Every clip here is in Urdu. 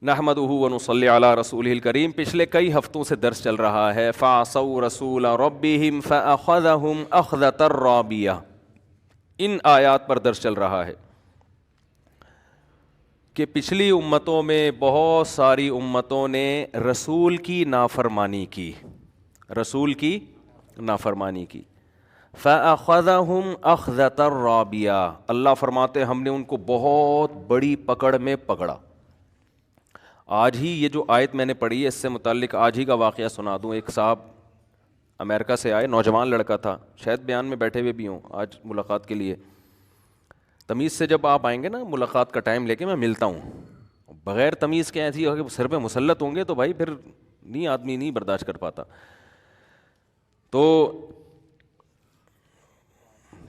نحمدہ ونصلی علی رسولہ الکریم۔ پچھلے کئی ہفتوں سے درس چل رہا ہے فعصوا رسول ربہم فاخذہم اخذۃ رابیہ، ان آیات پر درس چل رہا ہے کہ پچھلی امتوں میں بہت ساری امتوں نے رسول کی نافرمانی کی، رسول کی نافرمانی کی۔ فاخذہم اخذۃ رابیہ، اللہ فرماتے ہم نے ان کو بہت بڑی پکڑ میں پکڑا۔ آج ہی یہ جو آیت میں نے پڑھی ہے اس سے متعلق آج ہی کا واقعہ سنا دوں۔ ایک صاحب امریکہ سے آئے، نوجوان لڑکا تھا، شاید بیان میں بیٹھے ہوئے بھی ہوں آج ملاقات کے لیے۔ تمیز سے جب آپ آئیں گے نا ملاقات کا ٹائم لے کے، میں ملتا ہوں، بغیر تمیز کے ایسی کہ سر پہ مسلط ہوں گے تو بھائی پھر نہیں، آدمی نہیں برداشت کر پاتا۔ تو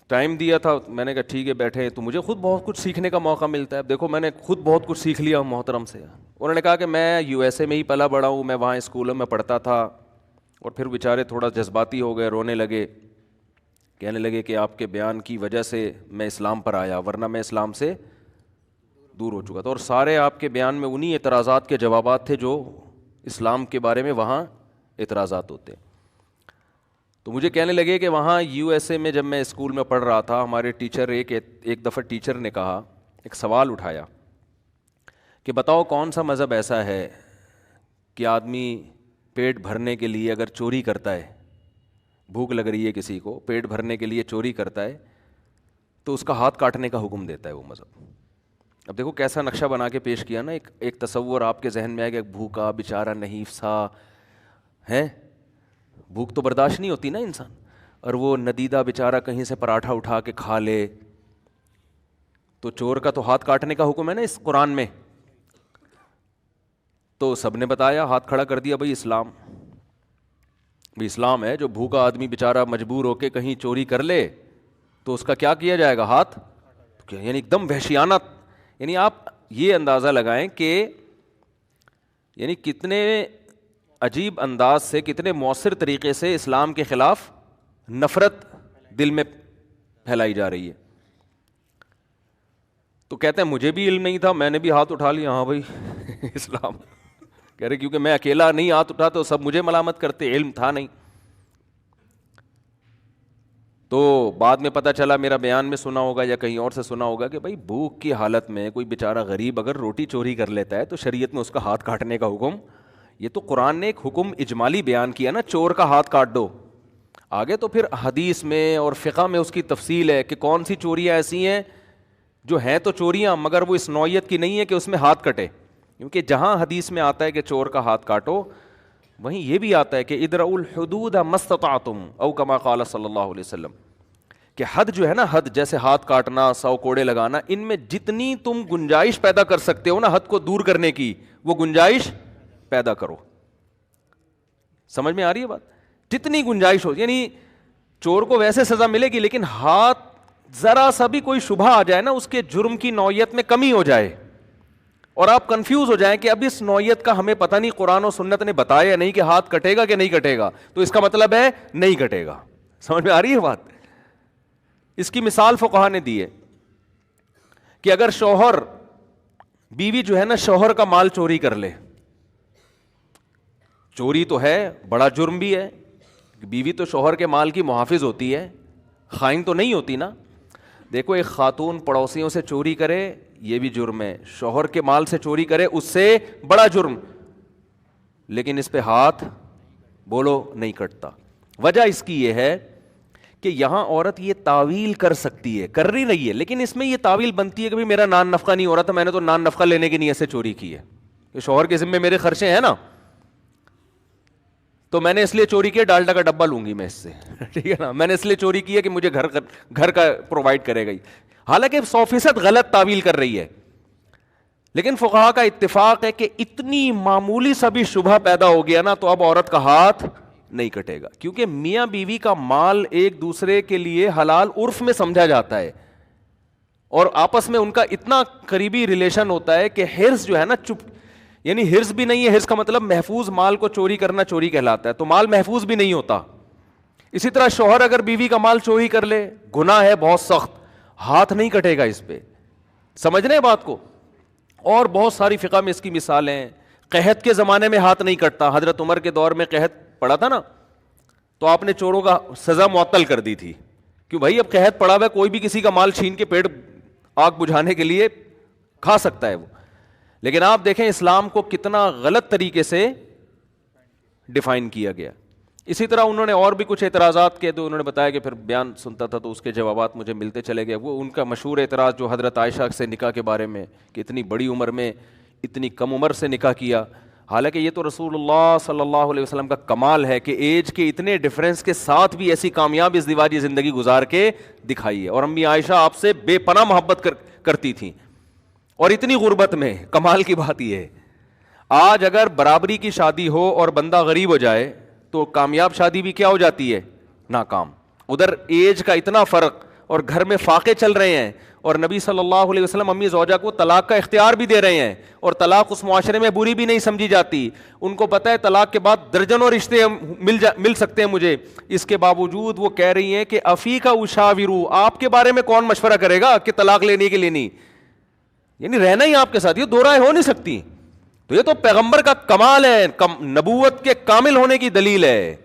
ٹائم دیا تھا، میں نے کہا ٹھیک ہے بیٹھے، تو مجھے خود بہت کچھ سیکھنے کا موقع ملتا ہے۔ دیکھو میں نے خود بہت کچھ سیکھ لیا محترم سے۔ انہوں نے کہا کہ میں یو ایس اے میں ہی پلا بڑا ہوں، میں وہاں اسکولوں میں پڑھتا تھا، اور پھر بیچارے تھوڑا جذباتی ہو گئے، رونے لگے، کہنے لگے کہ آپ کے بیان کی وجہ سے میں اسلام پر آیا، ورنہ میں اسلام سے دور ہو چکا تھا۔ اور سارے آپ کے بیان میں انہی اعتراضات کے جوابات تھے جو اسلام کے بارے میں وہاں اعتراضات ہوتے۔ تو مجھے کہنے لگے کہ وہاں یو ایس اے میں جب میں اسکول میں پڑھ رہا تھا، ہمارے ٹیچر ایک دفعہ ٹیچر نے کہا، ایک سوال اٹھایا کہ بتاؤ کون سا مذہب ایسا ہے کہ آدمی پیٹ بھرنے کے لیے اگر چوری کرتا ہے، بھوک لگ رہی ہے کسی کو، پیٹ بھرنے کے لیے چوری کرتا ہے تو اس کا ہاتھ کاٹنے کا حکم دیتا ہے وہ مذہب۔ اب دیکھو کیسا نقشہ بنا کے پیش کیا نا، ایک تصور آپ کے ذہن میں آئے کہ ایک بھوکا بیچارہ نحیف سا ہے، بھوک تو برداشت نہیں ہوتی نا انسان، اور وہ ندیدہ بیچارہ کہیں سے پراٹھا اٹھا کے کھا لے، تو چور کا تو ہاتھ کاٹنے کا حکم ہے نا اس قرآن میں۔ تو سب نے بتایا، ہاتھ کھڑا کر دیا، بھائی اسلام، بھائی اسلام ہے، جو بھوکا آدمی بیچارہ مجبور ہو کے کہیں چوری کر لے تو اس کا کیا کیا جائے گا، ہاتھ، یعنی ایک دم وحشیانہ۔ یعنی آپ یہ اندازہ لگائیں کہ یعنی کتنے عجیب انداز سے، کتنے مؤثر طریقے سے اسلام کے خلاف نفرت دل میں پھیلائی جا رہی ہے۔ تو کہتے ہیں مجھے بھی علم نہیں تھا، میں نے بھی ہاتھ اٹھا لیا، ہاں بھائی اسلام، کہہ رہے کیونکہ میں اکیلا نہیں ہاتھ اٹھا تو سب مجھے ملامت کرتے، علم تھا نہیں۔ تو بعد میں پتہ چلا، میرا بیان میں سنا ہوگا یا کہیں اور سے سنا ہوگا کہ بھائی بھوک کی حالت میں کوئی بیچارہ غریب اگر روٹی چوری کر لیتا ہے تو شریعت میں اس کا ہاتھ کاٹنے کا حکم، یہ تو قرآن نے ایک حکم اجمالی بیان کیا نا، چور کا ہاتھ کاٹ دو۔ آگے تو پھر حدیث میں اور فقہ میں اس کی تفصیل ہے کہ کون سی چوریاں ایسی ہیں جو ہیں تو چوریاں مگر وہ اس نوعیت کی نہیں ہے کہ اس میں ہاتھ کٹے، کیونکہ جہاں حدیث میں آتا ہے کہ چور کا ہاتھ کاٹو، وہیں یہ بھی آتا ہے کہ ادرؤوا الحدود ما استطعتم، او کما قال صلی اللہ علیہ وسلم، کہ حد جو ہے نا، حد جیسے ہاتھ کاٹنا، 100 کوڑے لگانا، ان میں جتنی تم گنجائش پیدا کر سکتے ہو نا حد کو دور کرنے کی، وہ گنجائش پیدا کرو۔ سمجھ میں آ رہی ہے بات؟ جتنی گنجائش ہو، یعنی چور کو ویسے سزا ملے گی، لیکن ہاتھ ذرا سا بھی کوئی شبہ آ جائے نا، اس کے جرم کی نوعیت میں کمی ہو جائے اور آپ کنفیوز ہو جائیں کہ اب اس نوعیت کا ہمیں پتہ نہیں قرآن و سنت نے بتایا نہیں کہ ہاتھ کٹے گا کہ نہیں کٹے گا، تو اس کا مطلب ہے نہیں کٹے گا۔ سمجھ میں آ رہی ہے بات؟ اس کی مثال فقہا نے دی ہے کہ اگر شوہر، بیوی جو ہے نا شوہر کا مال چوری کر لے، چوری تو ہے، بڑا جرم بھی ہے، بیوی تو شوہر کے مال کی محافظ ہوتی ہے، خائن تو نہیں ہوتی نا۔ دیکھو ایک خاتون پڑوسیوں سے چوری کرے یہ بھی جرم ہے، شوہر کے مال سے چوری کرے اس سے بڑا جرم، لیکن اس پہ ہاتھ بولو نہیں کٹتا۔ وجہ اس کی یہ ہے کہ یہاں عورت یہ تعویل کر سکتی ہے، کر رہی ہے، لیکن اس میں یہ تعویل بنتی ہے کہ میرا نان نفقہ نہیں ہو رہا تھا، میں نے تو نان نفقہ لینے کی نیت سے چوری کی ہے، کہ شوہر کے ذمے میرے خرچے ہیں نا، تو میں نے اس لیے چوری کیا، ڈالڈا کا ڈبہ لوں گی میں اس سے، ٹھیک ہے نا، میں نے اس لیے چوری کی ہے کہ مجھے گھر کا پرووائڈ کرے گی، حالانکہ 100% غلط تعویل کر رہی ہے۔ لیکن فقہا کا اتفاق ہے کہ اتنی معمولی سا بھی شبہ پیدا ہو گیا نا تو اب عورت کا ہاتھ نہیں کٹے گا، کیونکہ میاں بیوی کا مال ایک دوسرے کے لیے حلال عرف میں سمجھا جاتا ہے، اور آپس میں ان کا اتنا قریبی ریلیشن ہوتا ہے کہ حرص جو ہے نا، یعنی حرص بھی نہیں ہے، حرص کا مطلب محفوظ مال کو چوری کرنا چوری کہلاتا ہے، تو مال محفوظ بھی نہیں ہوتا۔ اسی طرح شوہر اگر بیوی کا مال چوری کر لے، گناہ ہے بہت سخت، ہاتھ نہیں کٹے گا اس پہ۔ سمجھ رہے ہیں بات کو؟ اور بہت ساری فقہ میں اس کی مثالیں ہیں. قحط کے زمانے میں ہاتھ نہیں کٹتا. حضرت عمر کے دور میں قحط پڑا تھا نا, تو آپ نے چوروں کا سزا معطل کر دی تھی. کیوں بھائی, اب قحط پڑا ہوا ہے, کوئی بھی کسی کا مال چھین کے پیٹ آگ بجھانے کے لیے کھا سکتا ہے وہ. لیکن آپ دیکھیں اسلام کو کتنا غلط طریقے سے ڈیفائن کیا گیا. اسی طرح انہوں نے اور بھی کچھ اعتراضات کیے, تو انہوں نے بتایا کہ پھر بیان سنتا تھا تو اس کے جوابات مجھے ملتے چلے گئے. وہ ان کا مشہور اعتراض جو حضرت عائشہ سے نکاح کے بارے میں, کہ اتنی بڑی عمر میں اتنی کم عمر سے نکاح کیا. حالانکہ یہ تو رسول اللہ صلی اللہ علیہ وسلم کا کمال ہے کہ ایج کے اتنے ڈفرینس کے ساتھ بھی ایسی کامیاب ازدواجی زندگی گزار کے دکھائی ہے. اور امی عائشہ آپ سے بے پناہ محبت کرتی تھیں, اور اتنی غربت میں. کمال کی بات یہ ہے, آج اگر برابری کی شادی ہو اور بندہ غریب ہو جائے تو کامیاب شادی بھی کیا ہو جاتی ہے, ناکام. ادھر ایج کا اتنا فرق اور گھر میں فاقے چل رہے ہیں, اور نبی صلی اللہ علیہ وسلم امی زوجہ کو طلاق کا اختیار بھی دے رہے ہیں, اور طلاق اس معاشرے میں بری بھی نہیں سمجھی جاتی. ان کو پتہ ہے طلاق کے بعد درجنوں رشتے مل سکتے ہیں مجھے. اس کے باوجود وہ کہہ رہی ہیں کہ افی کا اشاورو, آپ کے بارے میں کون مشورہ کرے گا کہ طلاق لینے کے لیے نہیں, یعنی رہنا ہی آپ کے ساتھ, یہ دو رائے ہو نہیں سکتی. تو یہ تو پیغمبر کا کمال ہے, نبوت کے کامل ہونے کی دلیل ہے.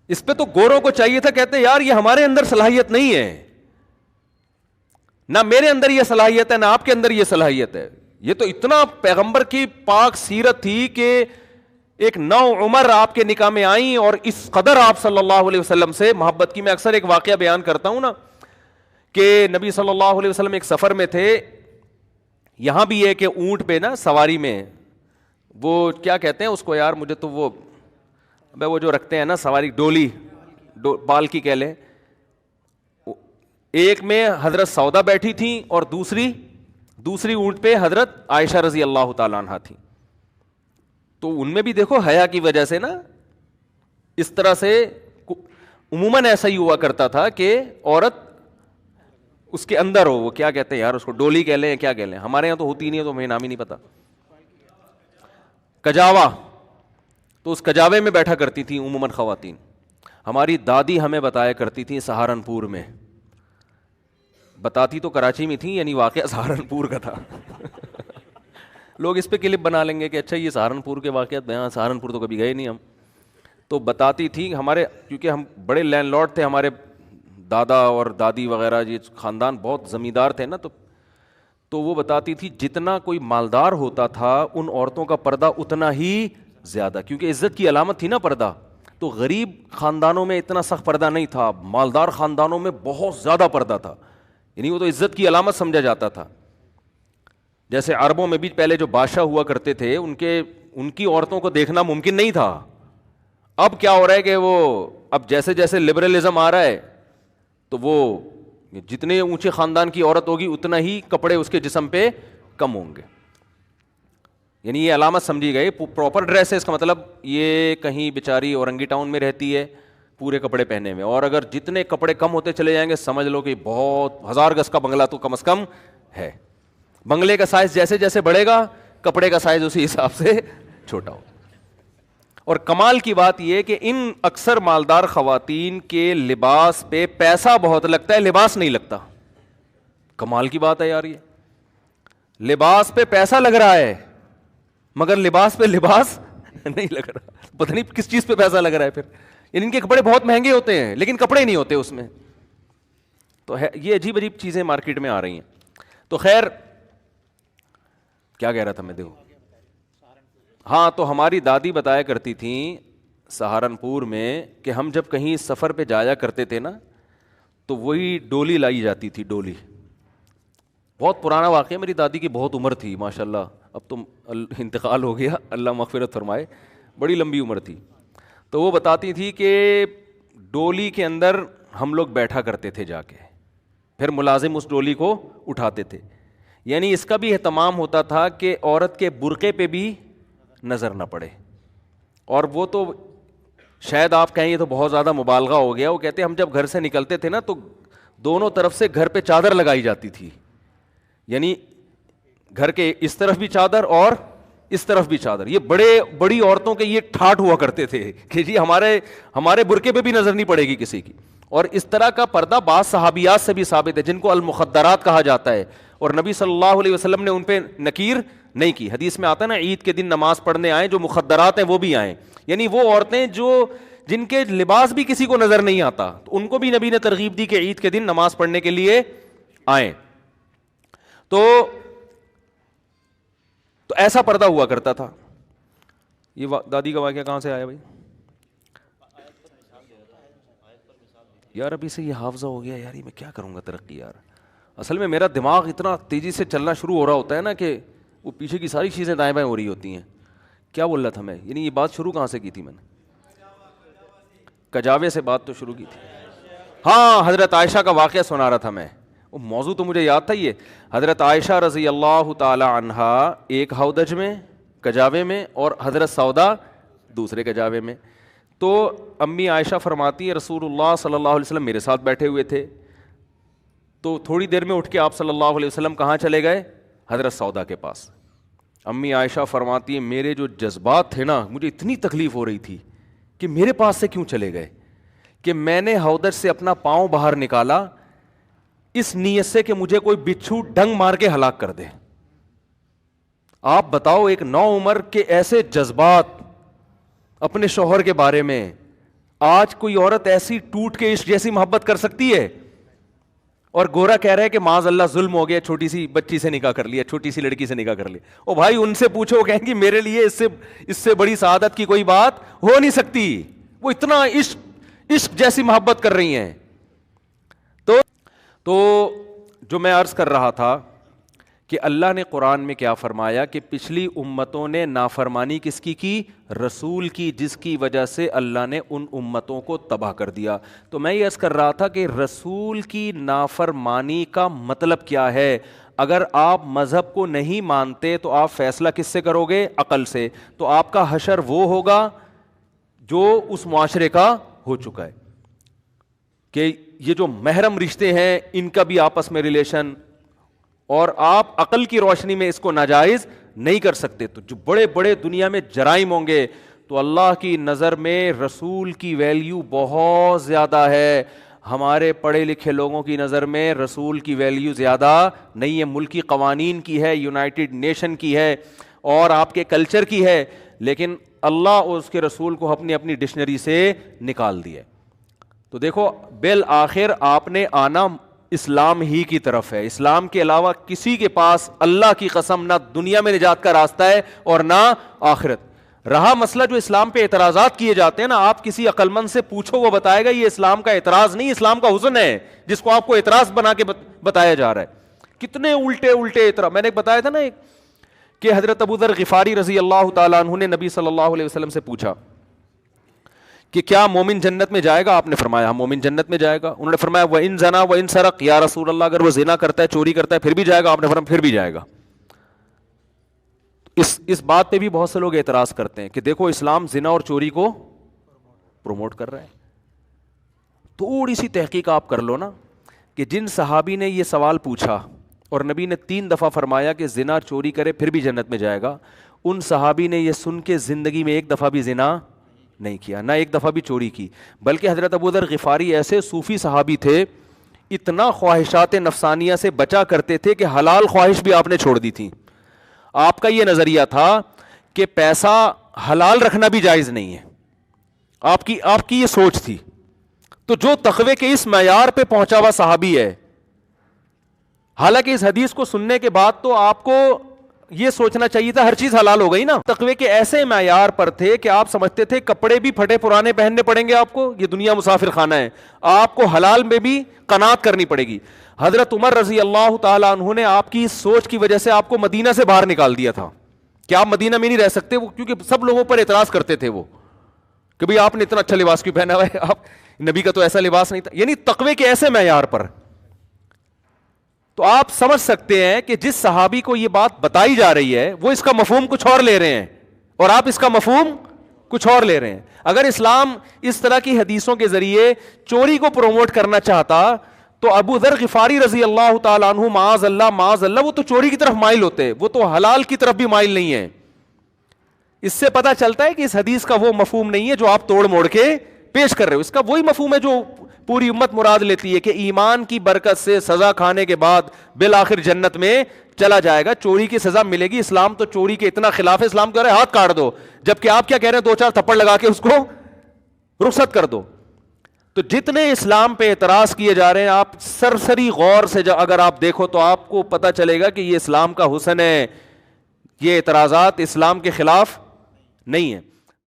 اس پہ تو گوروں کو چاہیے تھا, کہتے ہیں یار یہ ہمارے اندر صلاحیت نہیں ہے, نہ میرے اندر یہ صلاحیت ہے نہ آپ کے اندر یہ صلاحیت ہے. یہ تو اتنا پیغمبر کی پاک سیرت تھی کہ ایک نو عمر آپ کے نکاح میں آئیں, اور اس قدر آپ صلی اللہ علیہ وسلم سے محبت کی. میں اکثر ایک واقعہ بیان کرتا ہوں نا, کہ نبی صلی اللہ علیہ وسلم ایک سفر میں تھے. یہاں بھی ہے کہ اونٹ پہ نا سواری میں, وہ کیا کہتے ہیں اس کو یار, مجھے تو وہ جو رکھتے ہیں نا سواری, ڈولی, پالکی کہہ لیں. ایک میں حضرت سودا بیٹھی تھیں اور دوسری اونٹ پہ حضرت عائشہ رضی اللہ تعالیٰ عنہا تھیں. تو ان میں بھی دیکھو حیا کی وجہ سے نا اس طرح سے عموماً ایسا ہی ہوا کرتا تھا کہ عورت اس کے اندر ہو, وہ کیا کہتے ہیں یار اس کو, ڈولی کہہ لیں کیا کہہ لیں, ہمارے یہاں تو ہوتی نہیں ہے تو مجھے نام ہی نہیں پتا, کجاوا. تو اس کجاوے میں بیٹھا کرتی تھیں عموماً خواتین. ہماری دادی ہمیں بتایا کرتی تھیں سہارنپور میں, بتاتی تو کراچی میں تھیں, یعنی واقعہ سہارنپور کا تھا. لوگ اس پہ کلپ بنا لیں گے کہ اچھا یہ سہارنپور کے واقعات بیان, سہارنپور تو کبھی گئے نہیں ہم. تو بتاتی تھی ہمارے, کیونکہ ہم بڑے لینڈ لارڈ تھے, ہمارے دادا اور دادی وغیرہ, یہ خاندان بہت زمیندار تھے نا, تو وہ بتاتی تھی جتنا کوئی مالدار ہوتا تھا ان عورتوں کا پردہ اتنا ہی زیادہ, کیونکہ عزت کی علامت تھی نا پردہ. تو غریب خاندانوں میں اتنا سخت پردہ نہیں تھا, مالدار خاندانوں میں بہت زیادہ پردہ تھا, یعنی وہ تو عزت کی علامت سمجھا جاتا تھا. جیسے عربوں میں بھی پہلے جو بادشاہ ہوا کرتے تھے ان کی عورتوں کو دیکھنا ممکن نہیں تھا. اب کیا ہو رہا ہے کہ وہ اب جیسے جیسے لبرلزم آ رہا ہے تو وہ جتنے اونچے خاندان کی عورت ہوگی اتنا ہی کپڑے اس کے جسم پہ کم ہوں گے, یعنی یہ علامت سمجھی گئی. پراپر ڈریس ہے اس کا مطلب یہ کہیں بیچاری اورنگی ٹاؤن میں رہتی ہے پورے کپڑے پہنے میں, اور اگر جتنے کپڑے کم ہوتے چلے جائیں گے سمجھ لو کہ بہت 1000 گز کا بنگلہ تو کم از کم ہے. بنگلے کا سائز جیسے جیسے بڑھے گا کپڑے کا سائز اسی حساب سے چھوٹا ہو. اور کمال کی بات یہ کہ ان اکثر مالدار خواتین کے لباس پہ پیسہ بہت لگتا ہے, لباس نہیں لگتا. کمال کی بات ہے یار, یہ لباس پہ پیسہ لگ رہا ہے مگر لباس پہ لباس نہیں لگ رہا. پتہ نہیں کس چیز پہ پیسہ لگ رہا ہے پھر. ان کے کپڑے بہت مہنگے ہوتے ہیں لیکن کپڑے نہیں ہوتے اس میں. تو یہ عجیب عجیب چیزیں مارکیٹ میں آ رہی ہیں. تو خیر کیا کہہ رہا تھا میں, دیکھو ہاں, تو ہماری دادی بتایا کرتی تھیں سہارنپور میں کہ ہم جب کہیں سفر پہ جایا کرتے تھے نا تو وہی ڈولی لائی جاتی تھی. ڈولی بہت پرانا واقعہ, میری دادی کی بہت عمر تھی ماشاءاللہ, اب تو انتقال ہو گیا, اللہ مغفرت فرمائے, بڑی لمبی عمر تھی. تو وہ بتاتی تھی کہ ڈولی کے اندر ہم لوگ بیٹھا کرتے تھے جا کے, پھر ملازم اس ڈولی کو اٹھاتے تھے. یعنی اس کا بھی اہتمام ہوتا تھا کہ عورت کے برقعے پہ بھی نظر نہ پڑے. اور وہ تو شاید آپ کہیں یہ تو بہت زیادہ مبالغہ ہو گیا, وہ کہتے ہم جب گھر سے نکلتے تھے نا تو دونوں طرف سے گھر پہ چادر لگائی جاتی تھی, یعنی گھر کے اس طرف بھی چادر اور اس طرف بھی چادر. یہ بڑی عورتوں کے یہ ٹھاٹ ہوا کرتے تھے کہ جی ہمارے برقعے پہ بھی نظر نہیں پڑے گی کسی کی. اور اس طرح کا پردہ بعض صحابیات سے بھی ثابت ہے جن کو المخدرات کہا جاتا ہے. اور نبی صلی اللہ علیہ وسلم نے ان پہ نکیر نہیں کی. حدیث میں آتا ہے نا عید کے دن نماز پڑھنے آئیں جو مخدرات ہیں وہ بھی آئیں, یعنی وہ عورتیں جو جن کے لباس بھی کسی کو نظر نہیں آتا, تو ان کو بھی نبی نے ترغیب دی کہ عید کے دن نماز پڑھنے کے لیے آئیں. تو ایسا پردہ ہوا کرتا تھا. یہ دادی کا واقعہ کہاں سے آیا بھائی؟ یار ابھی سے یہ حافظہ ہو گیا یار, یہ میں کیا کروں گا ترقی یار. اصل میں میرا دماغ اتنا تیزی سے چلنا شروع ہو رہا ہوتا ہے نا کہ وہ پیچھے کی ساری چیزیں دائیں بائیں ہو رہی ہوتی ہیں. کیا بول رہا تھا میں, یعنی یہ بات شروع کہاں سے کی تھی میں نے؟ کجاوے سے بات تو شروع کی تھی. ہاں حضرت عائشہ کا واقعہ سنا رہا تھا میں, وہ موضوع تو مجھے یاد تھا. یہ حضرت عائشہ رضی اللہ تعالی عنہا ایک ہودج میں کجاوے میں اور حضرت سودا دوسرے کجاوے میں. تو امی عائشہ فرماتی ہیں رسول اللہ صلی اللہ علیہ وسلم میرے ساتھ بیٹھے ہوئے تھے, تو تھوڑی دیر میں اٹھ کے آپ صلی اللہ علیہ وسلم کہاں چلے گئے؟ حضرت سودا کے پاس. امی عائشہ فرماتی ہیں میرے جو جذبات تھے نا, مجھے اتنی تکلیف ہو رہی تھی کہ میرے پاس سے کیوں چلے گئے, کہ میں نے ہودج سے اپنا پاؤں باہر نکالا اس نیت سے کہ مجھے کوئی بچھو ڈنگ مار کے ہلاک کر دے. آپ بتاؤ ایک نو عمر کے ایسے جذبات اپنے شوہر کے بارے میں, آج کوئی عورت ایسی ٹوٹ کے عشق جیسی محبت کر سکتی ہے؟ اور گورا کہہ رہا ہے کہ معاذ اللہ ظلم ہو گیا, چھوٹی سی بچی سے نکاح کر لیا, چھوٹی سی لڑکی سے نکاح کر لیا. او بھائی ان سے پوچھو, وہ کہیں گی میرے لیے اس سے بڑی سعادت کی کوئی بات ہو نہیں سکتی. وہ اتنا عشق جیسی محبت کر رہی ہیں. تو جو میں عرض کر رہا تھا کہ اللہ نے قرآن میں کیا فرمایا کہ پچھلی امتوں نے نافرمانی کس کی؟ رسول کی, جس کی وجہ سے اللہ نے ان امتوں کو تباہ کر دیا. تو میں یہ عرض کر رہا تھا کہ رسول کی نافرمانی کا مطلب کیا ہے؟ اگر آپ مذہب کو نہیں مانتے تو آپ فیصلہ کس سے کرو گے؟ عقل سے. تو آپ کا حشر وہ ہوگا جو اس معاشرے کا ہو چکا ہے کہ یہ جو محرم رشتے ہیں ان کا بھی آپس میں ریلیشن, اور آپ عقل کی روشنی میں اس کو ناجائز نہیں کر سکتے. تو جو بڑے بڑے دنیا میں جرائم ہوں گے, تو اللہ کی نظر میں رسول کی ویلیو بہت زیادہ ہے. ہمارے پڑھے لکھے لوگوں کی نظر میں رسول کی ویلیو زیادہ نہیں ہے. ملکی قوانین کی ہے, یونائٹڈ نیشن کی ہے, اور آپ کے کلچر کی ہے, لیکن اللہ اور اس کے رسول کو اپنی ڈکشنری سے نکال دیا. تو دیکھو بالآخر آپ نے آنا اسلام ہی کی طرف ہے. اسلام کے علاوہ کسی کے پاس اللہ کی قسم نہ دنیا میں نجات کا راستہ ہے اور نہ آخرت. رہا مسئلہ جو اسلام پہ اعتراضات کیے جاتے ہیں نا, آپ کسی عقل مند سے پوچھو وہ بتائے گا یہ اسلام کا اعتراض نہیں, اسلام کا حسن ہے جس کو آپ کو اعتراض بنا کے بتایا جا رہا ہے. کتنے الٹے اعتراض. میں نے بتایا تھا نا ایک کہ حضرت ابو ذر غفاری رضی اللہ تعالیٰ عنہ نے نبی صلی اللہ علیہ وسلم سے پوچھا کہ کیا مومن جنت میں جائے گا؟ آپ نے فرمایا ہاں مومن جنت میں جائے گا. انہوں نے فرمایا وَإِن زَنَا وَإِن سَرَقَ, یا رسول اللہ اگر وہ زنا کرتا ہے, چوری کرتا ہے, پھر بھی جائے گا؟ آپ نے فرمایا پھر بھی جائے گا. اس بات پہ بھی بہت سے لوگ اعتراض کرتے ہیں کہ دیکھو اسلام زنا اور چوری کو پروموٹ کر رہا ہے. تھوڑی سی تحقیق آپ کر لو نا کہ جن صحابی نے یہ سوال پوچھا اور نبی نے 3 دفعہ فرمایا کہ زنا چوری کرے پھر بھی جنت میں جائے گا, ان صحابی نے یہ سن کے زندگی میں ایک دفعہ بھی زنا نہیں کیا, نہ ایک دفعہ بھی چوری کی. بلکہ حضرت ابو ذر غفاری ایسے صوفی صحابی تھے, اتنا خواہشات نفسانیہ سے بچا کرتے تھے کہ حلال خواہش بھی آپ نے چھوڑ دی تھی. آپ کا یہ نظریہ تھا کہ پیسہ حلال رکھنا بھی جائز نہیں ہے, آپ کی یہ سوچ تھی. تو جو تقوی کے اس معیار پہ پہنچا ہوا صحابی ہے, حالانکہ اس حدیث کو سننے کے بعد تو آپ کو یہ سوچنا چاہیے تھا ہر چیز حلال ہو گئی نا. تقوی کے ایسے معیار پر تھے کہ آپ سمجھتے تھے کپڑے بھی پھٹے پرانے پہننے پڑیں گے آپ کو, یہ دنیا مسافر خانہ ہے, آپ کو حلال میں بھی قناعت کرنی پڑے گی. حضرت عمر رضی اللہ تعالیٰ عنہ نے آپ کی سوچ کی وجہ سے آپ کو مدینہ سے باہر نکال دیا تھا کہ آپ مدینہ میں نہیں رہ سکتے, کیونکہ سب لوگوں پر اعتراض کرتے تھے وہ کہ بھئی آپ نے اتنا اچھا لباس کیوں پہنا ہوا ہے, آپ نبی کا تو ایسا لباس نہیں تھا. یعنی تقوی کے ایسے معیار پر. تو آپ سمجھ سکتے ہیں کہ جس صحابی کو یہ بات بتائی جا رہی ہے وہ اس کا مفہوم کچھ اور لے رہے ہیں اور آپ اس کا مفہوم کچھ اور لے رہے ہیں. اگر اسلام اس طرح کی حدیثوں کے ذریعے چوری کو پروموٹ کرنا چاہتا تو ابو ذر غفاری رضی اللہ تعالیٰ عنہ معاذ اللہ وہ تو چوری کی طرف مائل ہوتے, وہ تو حلال کی طرف بھی مائل نہیں ہے. اس سے پتہ چلتا ہے کہ اس حدیث کا وہ مفہوم نہیں ہے جو آپ توڑ موڑ کے پیش کر رہے ہو. اس کا وہی مفہوم ہے جو پوری امت مراد لیتی ہے کہ ایمان کی برکت سے سزا کھانے کے بعد بالآخر جنت میں چلا جائے گا, چوری کی سزا ملے گی. اسلام تو چوری کے اتنا خلاف ہے, اسلام کہہ رہے ہاتھ کاٹ دو, جبکہ آپ کیا کہہ رہے ہیں, 2-4 تھپڑ لگا کے اس کو رخصت کر دو. تو جتنے اسلام پہ اعتراض کیے جا رہے ہیں, آپ سرسری غور سے اگر آپ دیکھو تو آپ کو پتہ چلے گا کہ یہ اسلام کا حسن ہے, یہ اعتراضات اسلام کے خلاف نہیں ہے.